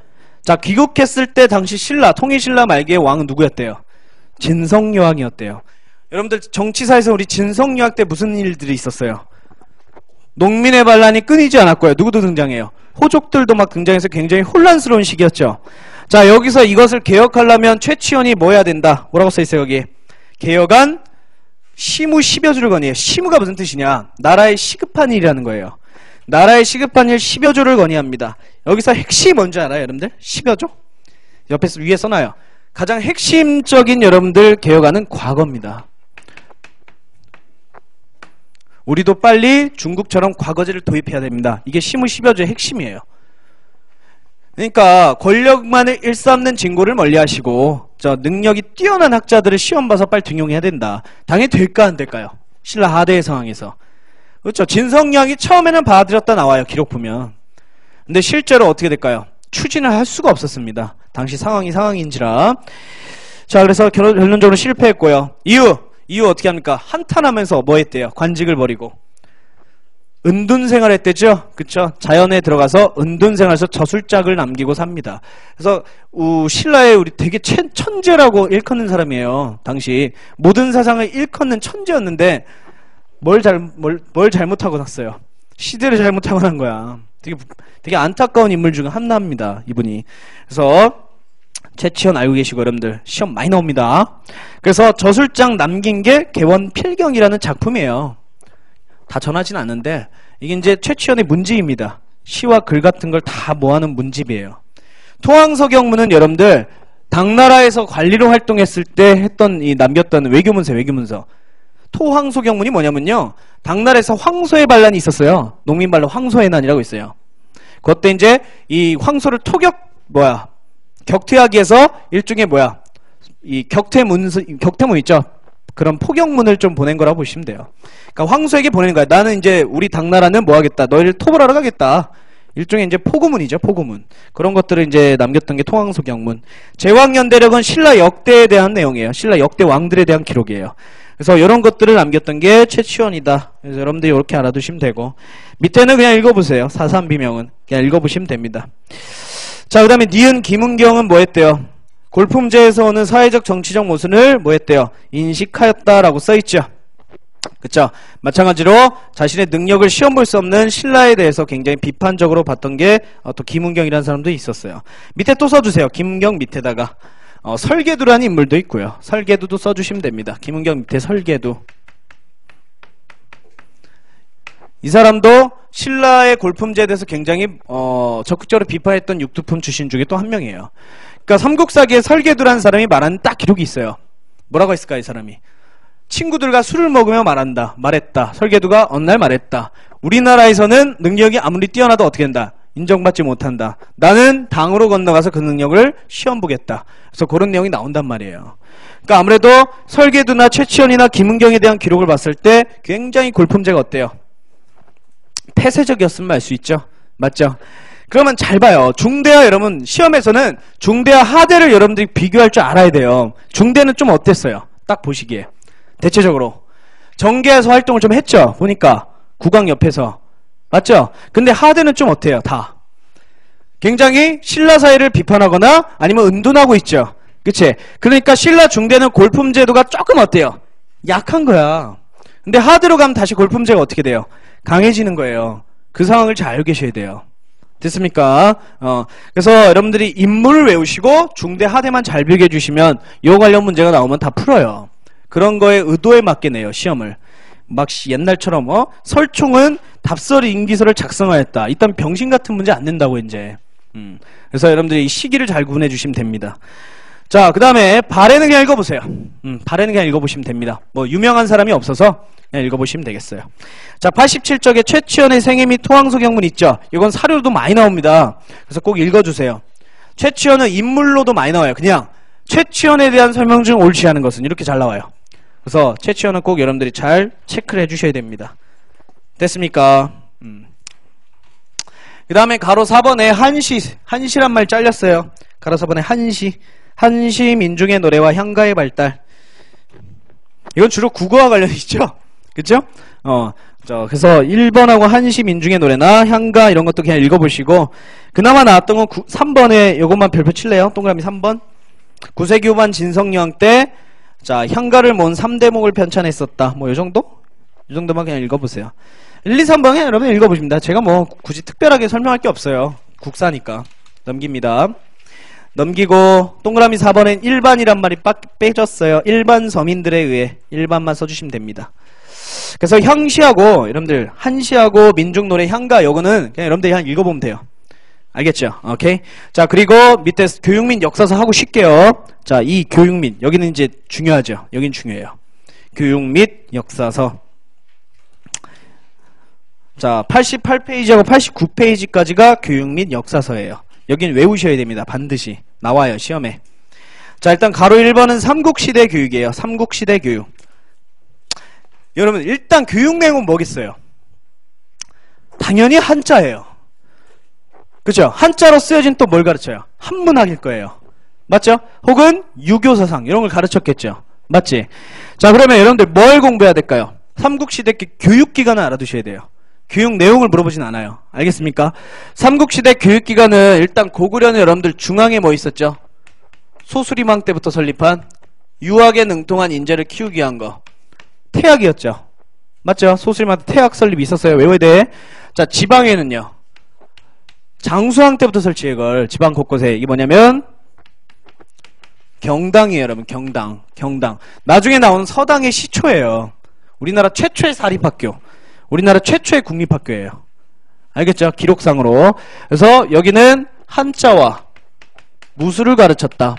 S1: 자, 귀국했을 때 당시 신라, 통일신라 말기의 왕은 누구였대요? 진성여왕이었대요. 여러분들 정치사에서 우리 진성여왕 때 무슨 일들이 있었어요? 농민의 반란이 끊이지 않았고요. 누구도 등장해요. 호족들도 막 등장해서 굉장히 혼란스러운 시기였죠. 자, 여기서 이것을 개혁하려면 최치원이 뭐 해야 된다? 뭐라고 써있어요 여기? 개혁안 시무 10여 주를 건의해요. 시무가 무슨 뜻이냐? 나라의 시급한 일이라는 거예요. 나라의 시급한 일 10여 조를 건의합니다. 여기서 핵심이 뭔지 알아요 여러분들? 10여 조? 옆에 위에 써놔요. 가장 핵심적인 여러분들 개혁안은 과거입니다. 우리도 빨리 중국처럼 과거제를 도입해야 됩니다. 이게 시무 10여 조의 핵심이에요. 그러니까 권력만을 일삼는 진고를 멀리하시고 저 능력이 뛰어난 학자들을 시험 봐서 빨리 등용해야 된다. 당연히 될까 안 될까요? 신라 하대의 상황에서. 그렇죠. 진성량이 처음에는 받아들였다 나와요. 기록 보면. 근데 실제로 어떻게 될까요? 추진을 할 수가 없었습니다. 당시 상황인지라. 자, 그래서 결론적으로 실패했고요. 이유 어떻게 합니까? 한탄하면서 뭐 했대요? 관직을 버리고 은둔생활 했대죠? 그쵸? 자연에 들어가서 은둔생활에서 저술작을 남기고 삽니다. 그래서 신라의 우리 되게 천재라고 일컫는 사람이에요. 당시 모든 사상을 일컫는 천재였는데 뭘 잘못하고 샀어요? 시대를 잘못하고 난 거야. 되게 안타까운 인물 중 하나입니다. 이분이. 그래서 최치원 알고 계시고 여러분들 시험 많이 나옵니다. 그래서 저술장 남긴 게 개원필경이라는 작품이에요. 다 전하진 않는데 이게 이제 최치원의 문집입니다. 시와 글 같은 걸 다 모아놓은 문집이에요. 토항서경문은 여러분들 당나라에서 관리로 활동했을 때 했던 남겼던 외교문서. 토항서경문이 뭐냐면요, 당나라에서 황소의 반란이 있었어요. 농민반란 황소의 난이라고 있어요. 그때 이제 이 황소를 격퇴하기 위해서 일종의 이 격퇴문 있죠. 그런 포경문을 좀 보낸 거라고 보시면 돼요. 그러니까 황소에게 보내는 거야. 나는 이제 우리 당나라는 뭐 하겠다. 너희를 토벌하러 가겠다. 일종의 이제 포고문이죠. 포고문. 그런 것들을 이제 남겼던 게 토항서경문. 제왕연대력은 신라 역대에 대한 내용이에요. 신라 역대 왕들에 대한 기록이에요. 그래서 이런 것들을 남겼던 게 최치원이다. 그래서 여러분들이 이렇게 알아두시면 되고, 밑에는 그냥 읽어보세요. 사산비명은 그냥 읽어보시면 됩니다. 자, 그 다음에 니은 김은경은 뭐 했대요? 골품제에서 오는 사회적 정치적 모순을 뭐 했대요? 인식하였다라고 써있죠. 그쵸? 마찬가지로 자신의 능력을 시험 볼 수 없는 신라에 대해서 굉장히 비판적으로 봤던 게 또 김은경이라는 사람도 있었어요. 밑에 또 써주세요. 김은경 밑에다가 설계두라는 인물도 있고요. 설계두도 써주시면 됩니다. 김은경 밑에 설계두. 이 사람도 신라의 골품제에 대해서 굉장히 적극적으로 비판했던 육두품 출신 중에 또 한 명이에요. 그러니까 삼국사기에 설계두라는 사람이 말하는 딱 기록이 있어요. 뭐라고 했을까 이 사람이? 친구들과 술을 먹으며 말했다. 설계두가 어느 날 말했다. 우리나라에서는 능력이 아무리 뛰어나도 어떻게 된다? 인정받지 못한다. 나는 당으로 건너가서 그 능력을 시험 보겠다. 그래서 그런 내용이 나온단 말이에요. 그러니까 아무래도 설계두나 최치원이나 김은경에 대한 기록을 봤을 때 굉장히 골품제가 어때요? 폐쇄적이었으면 알 수 있죠. 맞죠? 그러면 잘 봐요. 중대하 여러분 시험에서는 중대하 하대를 여러분들이 비교할 줄 알아야 돼요. 중대는 좀 어땠어요? 딱 보시기에 대체적으로 정계에서 활동을 좀 했죠. 보니까 국왕 옆에서 맞죠? 근데 하대는 좀 어때요? 다 굉장히 신라 사회를 비판하거나 아니면 은둔하고 있죠. 그치? 그러니까 신라 중대는 골품제도가 조금 어때요? 약한 거야. 근데 하대로 가면 다시 골품제가 어떻게 돼요? 강해지는 거예요. 그 상황을 잘 알고 계셔야 돼요. 됐습니까? 그래서 여러분들이 인물을 외우시고 중대 하대만 잘 비교해 주시면 요 관련 문제가 나오면 다 풀어요. 그런 거에 의도에 맞게 내요. 시험을. 막 옛날처럼 설총은 답서리 인기서를 작성하였다. 일단 병신 같은 문제 안 낸다고 이제. 그래서 여러분들이 이 시기를 잘 구분해 주시면 됩니다. 자, 그 다음에 발해는 그냥 읽어보세요. 발해는 그냥 읽어보시면 됩니다. 뭐 유명한 사람이 없어서 그냥 읽어보시면 되겠어요. 자, 87쪽에 최치원의 생애 및 토항서경문 있죠. 이건 사료도 많이 나옵니다. 그래서 꼭 읽어주세요. 최치원은 인물로도 많이 나와요. 그냥 최치원에 대한 설명 중 옳지 않은 것은 이렇게 잘 나와요. 그래서 최치원은 꼭 여러분들이 잘 체크를 해주셔야 됩니다. 됐습니까? 그 다음에 가로 4번에 한시란 말 잘렸어요. 가로 4번에 한시 민중의 노래와 향가의 발달. 이건 주로 국어와 관련이 있죠. 그쵸? 그래서 1번하고 한시 민중의 노래나 향가 이런 것도 그냥 읽어보시고, 그나마 나왔던 건 3번에 요것만 별표 칠래요? 동그라미 3번. 9세기 후반 진성여왕 때 자, 향가를 모은 3대목을 편찬했었다. 뭐 요정도? 요정도만 그냥 읽어보세요. 1, 2, 3번 그냥 여러분 읽어보십니다. 제가 뭐 굳이 특별하게 설명할 게 없어요. 국사니까. 넘깁니다. 넘기고 동그라미 4번엔 일반이란 말이 빼졌어요. 일반 서민들에 의해 일반만 써주시면 됩니다. 그래서 향시하고 여러분들 한시하고 민중노래 향가 요거는 그냥 여러분들이 그냥 읽어보면 돼요. 알겠죠? 오케이. 자, 그리고 밑에 교육 및 역사서 하고 쉽게요. 자, 이 교육 및 여기는 이제 중요하죠. 여긴 중요해요. 교육 및 역사서. 자, 88페이지하고 89페이지까지가 교육 및 역사서예요. 여긴 외우셔야 됩니다. 반드시. 나와요. 시험에. 자, 일단 가로 1번은 삼국시대 교육이에요. 삼국시대 교육. 여러분 일단 교육 내용은 뭐겠어요? 당연히 한자예요. 그죠? 한자로 쓰여진 또 뭘 가르쳐요? 한문학일 거예요. 맞죠? 혹은 유교사상 이런 걸 가르쳤겠죠. 맞지? 자, 그러면 여러분들 뭘 공부해야 될까요? 삼국시대 교육기간을 알아두셔야 돼요. 교육 내용을 물어보진 않아요. 알겠습니까? 삼국시대 교육기관은 일단 고구려는 여러분들 중앙에 뭐 있었죠? 소수리망 때부터 설립한 유학에 능통한 인재를 키우기 위한 거. 태학이었죠. 맞죠? 소수리망 때 태학 설립이 있었어요. 외워야 돼. 자, 지방에는요. 장수왕 때부터 설치해 걸 지방 곳곳에. 이게 뭐냐면 경당이에요, 여러분. 경당. 나중에 나오는 서당의 시초예요. 우리나라 최초의 사립학교. 우리나라 최초의 국립학교예요. 알겠죠? 기록상으로. 그래서 여기는 한자와 무술을 가르쳤다.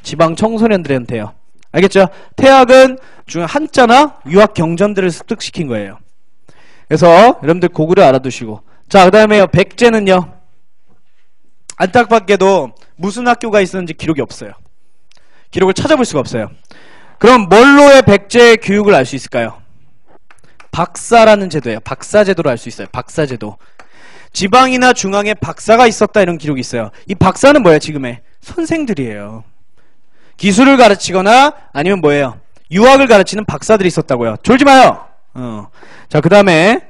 S1: 지방 청소년들한테요. 알겠죠? 태학은 중앙 한자나 유학 경전들을 습득시킨 거예요. 그래서 여러분들 고구려 알아두시고. 자, 그 다음에요. 백제는요. 안타깝게도 무슨 학교가 있었는지 기록이 없어요. 기록을 찾아볼 수가 없어요. 그럼 뭘로의 백제의 교육을 알 수 있을까요? 박사라는 제도예요. 박사제도로 알 수 있어요. 박사제도. 지방이나 중앙에 박사가 있었다 이런 기록이 있어요. 이 박사는 뭐예요? 지금의 선생들이에요. 기술을 가르치거나 아니면 뭐예요? 유학을 가르치는 박사들이 있었다고요. 졸지 마요. 자, 그 다음에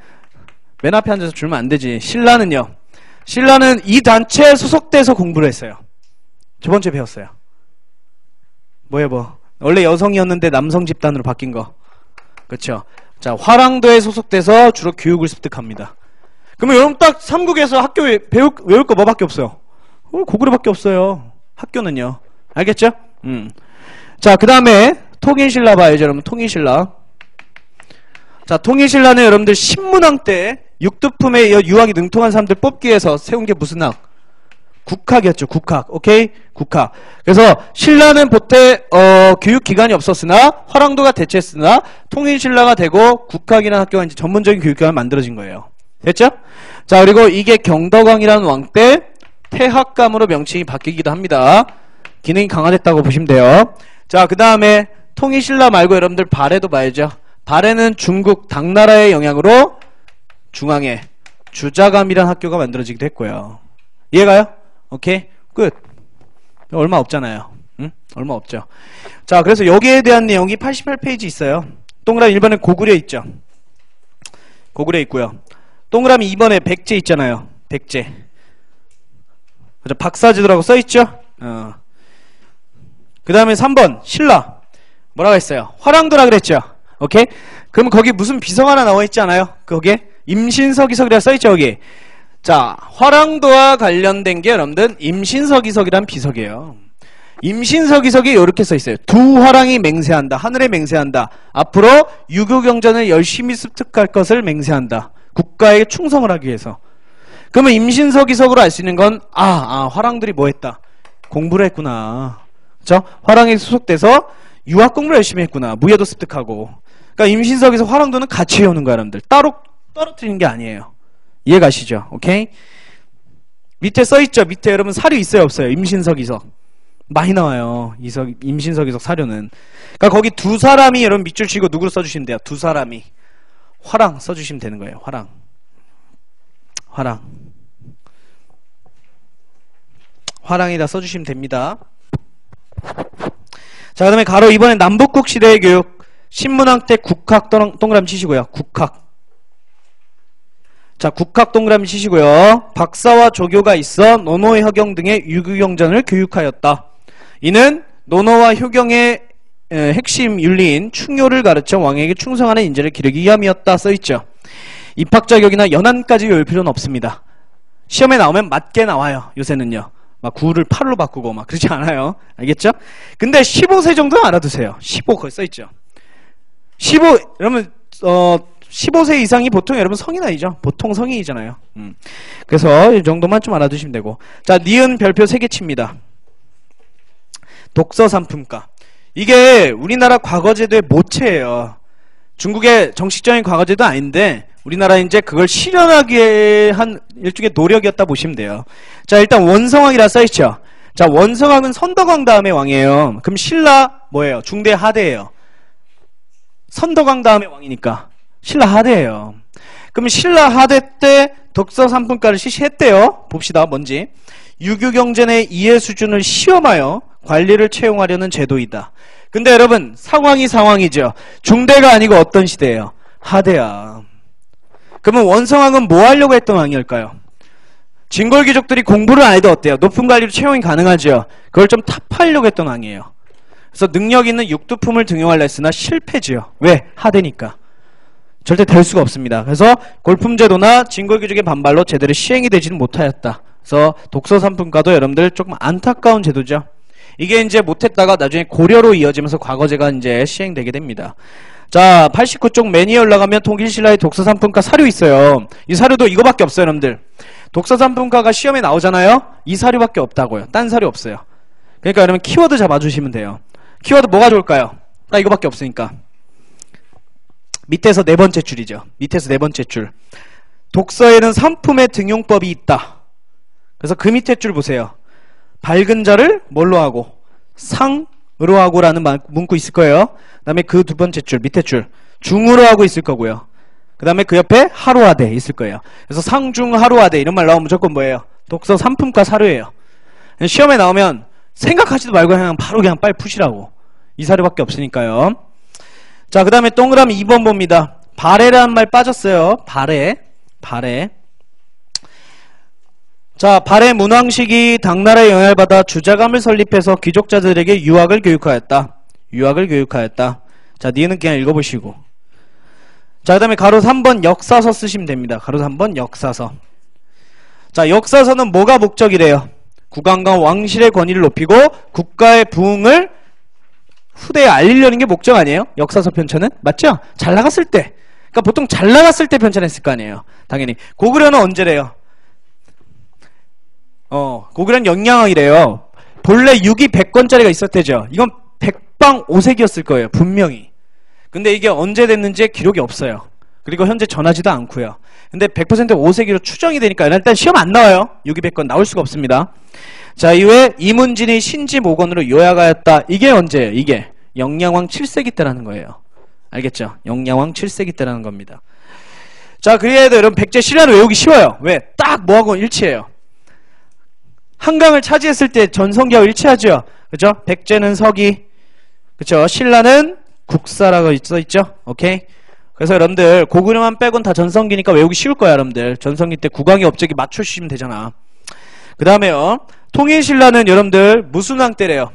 S1: 맨 앞에 앉아서 졸면 안 되지. 신라는요. 신라는 이 단체에 소속돼서 공부를 했어요. 저번 주에 배웠어요. 원래 여성이었는데 남성 집단으로 바뀐 거. 그렇죠. 자, 화랑도에 소속돼서 주로 교육을 습득합니다. 그러면 여러분 딱 삼국에서 학교에 외울 거 뭐밖에 없어요? 고구려밖에 없어요. 학교는요. 알겠죠? 자, 그 다음에 통일신라 봐야죠, 여러분. 통일신라. 자, 통일신라는 여러분들 신문왕 때 육두품에 유학이 능통한 사람들 뽑기 위해서 세운 게 무슨 학? 국학이었죠. 국학. 오케이? 국학. 그래서 신라는 보태 교육기관이 없었으나 화랑도가 대체했으나 통일신라가 되고 국학이라는 학교가 이제 전문적인 교육기관이 만들어진 거예요. 됐죠? 자, 그리고 이게 경덕왕이라는 왕 때 태학감으로 명칭이 바뀌기도 합니다. 기능이 강화됐다고 보시면 돼요. 자, 그 다음에 통일신라 말고 여러분들 발해도 봐야죠. 발해는 중국 당나라의 영향으로 중앙에 주자감이라는 학교가 만들어지기도 했고요. 이해가요? 오케이? 끝. 얼마 없잖아요. 응? 얼마 없죠. 자, 그래서 여기에 대한 내용이 88페이지 있어요. 동그라미 1번에 고구려 있죠. 고구려 있고요. 동그라미 2번에 백제 있잖아요. 백제. 그죠? 박사제도라고 써있죠? 그 다음에 3번 신라. 뭐라고 했어요? 화랑도라 그랬죠? 오케이? 그럼 거기 무슨 비석 하나 나와있지 않아요? 거기에? 임신서기석이라 써있죠, 여기. 자, 화랑도와 관련된 게 여러분들 임신서기석이란 비석이에요. 임신서기석이 이렇게 써있어요. 두 화랑이 맹세한다. 하늘에 맹세한다. 앞으로 유교경전을 열심히 습득할 것을 맹세한다. 국가에 충성을 하기 위해서. 그러면 임신서기석으로 알 수 있는 건 화랑들이 뭐 했다? 공부를 했구나. 그쵸? 화랑에 소속돼서 유학 공부를 열심히 했구나. 무예도 습득하고. 그러니까 임신서기석 화랑도는 같이 해오는 거야, 여러분들. 따로 떨어뜨리는 게 아니에요. 이해 가시죠? 오케이? 밑에 써있죠? 밑에 여러분 사료 있어요? 없어요? 임신서기석. 많이 나와요. 임신서기석 사료는. 그러니까 거기 두 사람이 여러분 밑줄 치고 누구로 써주시면 돼요? 두 사람이. 화랑 써주시면 되는 거예요. 화랑. 화랑에다 써주시면 됩니다. 자, 그 다음에 가로 이번엔 남북국 시대의 교육. 신문왕 때 국학 동그라미 치시고요. 국학. 자, 국학 동그라미 치시고요. 박사와 조교가 있어 논어의 허경 등의 유교경전을 교육하였다. 이는 논어와 효경의 핵심 윤리인 충효를 가르쳐 왕에게 충성하는 인재를 기르기 위함이었다 써있죠. 입학 자격이나 연한까지 외울 필요는 없습니다. 시험에 나오면 맞게 나와요. 요새는요. 막 9를 8로 바꾸고 막 그러지 않아요. 알겠죠? 근데 15세 정도는 알아두세요. 15 거기 써있죠. 15 여러분 15세 이상이 보통 여러분 성인 아니죠? 보통 성인이잖아요. 그래서 이 정도만 좀 알아두시면 되고. 자, 니은 별표 3개 칩니다. 독서 상품가. 이게 우리나라 과거제도의 모체예요. 중국의 정식적인 과거제도 아닌데 우리나라 이제 그걸 실현하기 위해 한 일종의 노력이었다 보시면 돼요. 자, 일단 원성왕이라 써있죠. 자, 원성왕은 선덕왕 다음에 왕이에요. 그럼 신라 뭐예요? 중대 하대예요. 선덕왕 다음에 왕이니까 신라 하대예요. 그럼 신라 하대 때 독서 3분과를 실시했대요. 봅시다. 뭔지. 유교경제 내 이해 수준을 시험하여 관리를 채용하려는 제도이다. 근데 여러분 상황이 상황이죠. 중대가 아니고 어떤 시대예요? 하대야. 그러면 원성왕은 뭐 하려고 했던 왕이었을까요? 진골귀족들이 공부를 안 해도 어때요? 높은 관리로 채용이 가능하죠. 그걸 좀 타파하려고 했던 왕이에요. 그래서 능력 있는 육두품을 등용하려 했으나 실패지요. 왜? 하대니까. 절대 될 수가 없습니다. 그래서 골품제도나 진골귀족의 반발로 제대로 시행이 되지는 못하였다. 그래서 독서 3분과도 여러분들 조금 안타까운 제도죠. 이게 이제 못했다가 나중에 고려로 이어지면서 과거제가 이제 시행되게 됩니다. 자, 89쪽 메뉴에 올라가면 통일신라의 독서 3분과 사료 있어요. 이 사료도 이거밖에 없어요, 여러분들. 독서 3분과가 시험에 나오잖아요. 이 사료밖에 없다고요. 딴 사료 없어요. 그러니까 여러분 키워드 잡아주시면 돼요. 키워드 뭐가 좋을까요? 딱 이거밖에 없으니까. 밑에서 네 번째 줄이죠. 밑에서 네 번째 줄. 독서에는 상품의 등용법이 있다. 그래서 그 밑에 줄 보세요. 밝은 자를 뭘로 하고? 상으로 하고라는 문구 있을 거예요. 그 다음에 그 두 번째 줄, 밑에 줄. 중으로 하고 있을 거고요. 그 다음에 그 옆에 하루하대 있을 거예요. 그래서 상중 하루하대 이런 말 나오면 무조건 뭐예요? 독서 3품과 사료예요. 시험에 나오면 생각하지도 말고 바로 그냥 빨리 푸시라고. 이 사료밖에 없으니까요. 자, 그 다음에 동그라미 2번 봅니다. 발해라는 말 빠졌어요. 발해. 자, 발해 문왕식이 당나라의 영향을 받아 주자감을 설립해서 귀족자들에게 유학을 교육하였다. 자, 니은은 그냥 읽어보시고. 자, 그 다음에 가로 3번 역사서 쓰시면 됩니다. 가로 3번 역사서. 자, 역사서는 뭐가 목적이래요? 국왕과 왕실의 권위를 높이고 국가의 부흥을 후대에 알리려는 게 목적 아니에요? 역사서 편찬은? 맞죠? 잘 나갔을 때. 그러니까 보통 잘 나갔을 때 편찬했을 거 아니에요? 당연히. 고구려는 언제래요? 고구려는 영량왕이래요. 본래 6이 100권짜리가 있었대죠. 이건 백방 5색이었을 거예요. 분명히. 근데 이게 언제 됐는지 기록이 없어요. 그리고 현재 전하지도 않고요. 근데 100% 5세기로 추정이 되니까 일단 시험 안 나와요. 6,200권 나올 수가 없습니다. 자, 이후에 이문진이 신지 모건으로 요약하였다. 이게 언제예요? 이게 영량왕 7세기 때라는 거예요. 알겠죠? 영량왕 7세기 때라는 겁니다. 자, 그래도 여러분 백제 신라는 외우기 쉬워요. 왜? 딱 뭐하고 일치해요. 한강을 차지했을 때 전성기하고 일치하죠. 그죠? 백제는 서기, 그죠? 신라는 국사라고 써있죠? 오케이? 그래서 여러분들 고구려만 빼곤 다 전성기니까 외우기 쉬울 거야. 여러분들 전성기 때 국왕의 업적이 맞춰주시면 되잖아. 그 다음에요, 통일신라는 여러분들 무슨 왕 때래요?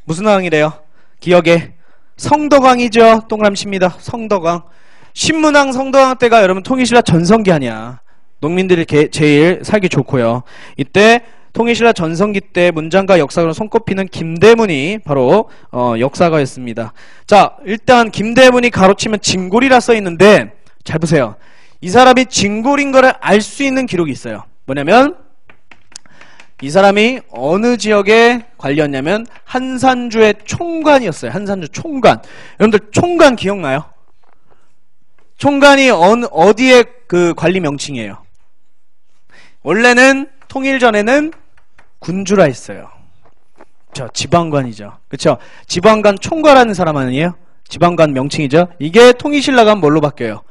S1: 무슨 왕이래요? 기억에 성덕왕이죠. 동그라미입니다. 성덕왕. 신문왕 성덕왕 때가 여러분 통일신라 전성기 아니야. 농민들이 제일 살기 좋고요. 이때 통일신라 전성기 때 문장가 역사가로 손꼽히는 김대문이 바로 역사가였습니다. 자, 일단 김대문이 가로치면 진골이라 써있는데 잘 보세요. 이 사람이 진골인 거를 알 수 있는 기록이 있어요. 뭐냐면 이 사람이 어느 지역에 관리였냐면 한산주의 총관이었어요. 한산주 총관. 여러분들 총관 기억나요? 총관이 어디의 그 관리 명칭이에요? 원래는 통일 전에는 군주라 했어요. 저 지방관이죠. 그쵸? 지방관 총괄하는 사람 아니에요? 지방관 명칭이죠. 이게 통일신라 가면 뭘로 바뀌어요?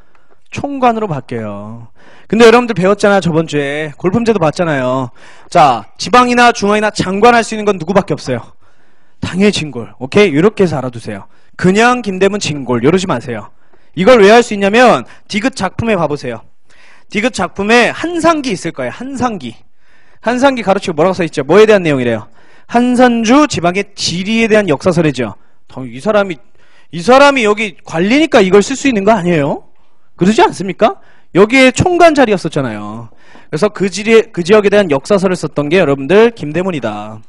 S1: 총관으로 바뀌어요. 근데 여러분들 배웠잖아요. 저번 주에 골품제도 봤잖아요. 자, 지방이나 중앙이나 장관할 수 있는 건 누구밖에 없어요? 당연히 진골. 오케이? 이렇게 해서 알아두세요. 그냥 김대문 진골 이러지 마세요. 이걸 왜 할 수 있냐면 디귿 작품에 봐보세요. 디귿 작품에 한상기 있을 거예요. 한상기. 한상기 가로치고 뭐라고 써있죠? 뭐에 대한 내용이래요? 한산주 지방의 지리에 대한 역사서래죠. 이 사람이 여기 관리니까 이걸 쓸 수 있는 거 아니에요? 그러지 않습니까? 여기에 총관 자리였었잖아요. 그래서 그 지역에 대한 역사서를 썼던 게 여러분들 김대문이다.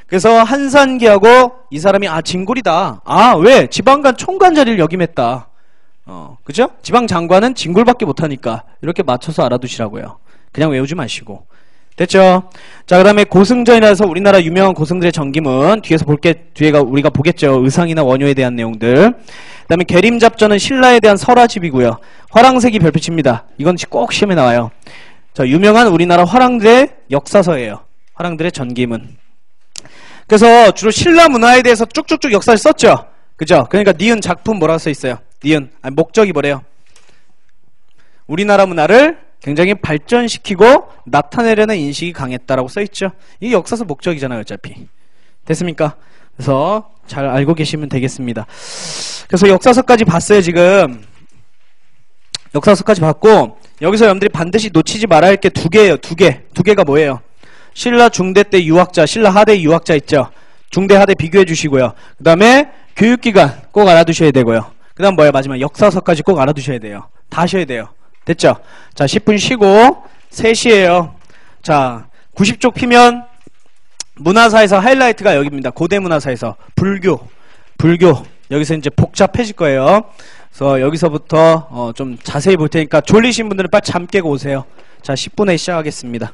S1: 그래서 한산기하고 이 사람이 진골이다. 왜? 지방관 총관 자리를 역임했다. 그죠? 지방장관은 진골밖에 못하니까 이렇게 맞춰서 알아두시라고요. 그냥 외우지 마시고. 됐죠? 자, 그 다음에 고승전이라서 우리나라 유명한 고승들의 전기문 뒤에가 우리가 보겠죠. 의상이나 원효에 대한 내용들. 그 다음에 계림잡전은 신라에 대한 설화집이고요. 화랑색이 별빛입니다. 이건 꼭 시험에 나와요. 자, 유명한 우리나라 화랑들의 역사서예요. 화랑들의 전기문. 그래서 주로 신라 문화에 대해서 쭉쭉쭉 역사를 썼죠. 그죠? 그러니까 니은 작품 뭐라고 써있어요? 니은. 목적이 뭐래요? 우리나라 문화를 굉장히 발전시키고 나타내려는 인식이 강했다라고 써있죠. 이게 역사서 목적이잖아요, 어차피. 됐습니까? 그래서 잘 알고 계시면 되겠습니다. 그래서 역사서까지 봤어요, 지금. 역사서까지 봤고, 여기서 여러분들이 반드시 놓치지 말아야 할 게 두 개예요, 두 개. 두 개가 뭐예요? 신라 중대 때 유학자, 신라 하대 유학자 있죠? 중대 하대 비교해 주시고요. 그 다음에 교육기관 꼭 알아두셔야 되고요. 그 다음 뭐예요? 마지막 역사서까지 꼭 알아두셔야 돼요. 다 하셔야 돼요. 됐죠? 자, 10분 쉬고 3시에요. 자, 90쪽 피면 문화사에서 하이라이트가 여기입니다. 고대 문화사에서 불교 여기서 이제 복잡해질 거예요. 그래서 여기서부터 좀 자세히 볼 테니까 졸리신 분들은 빨리 잠 깨고 오세요. 자, 10분에 시작하겠습니다.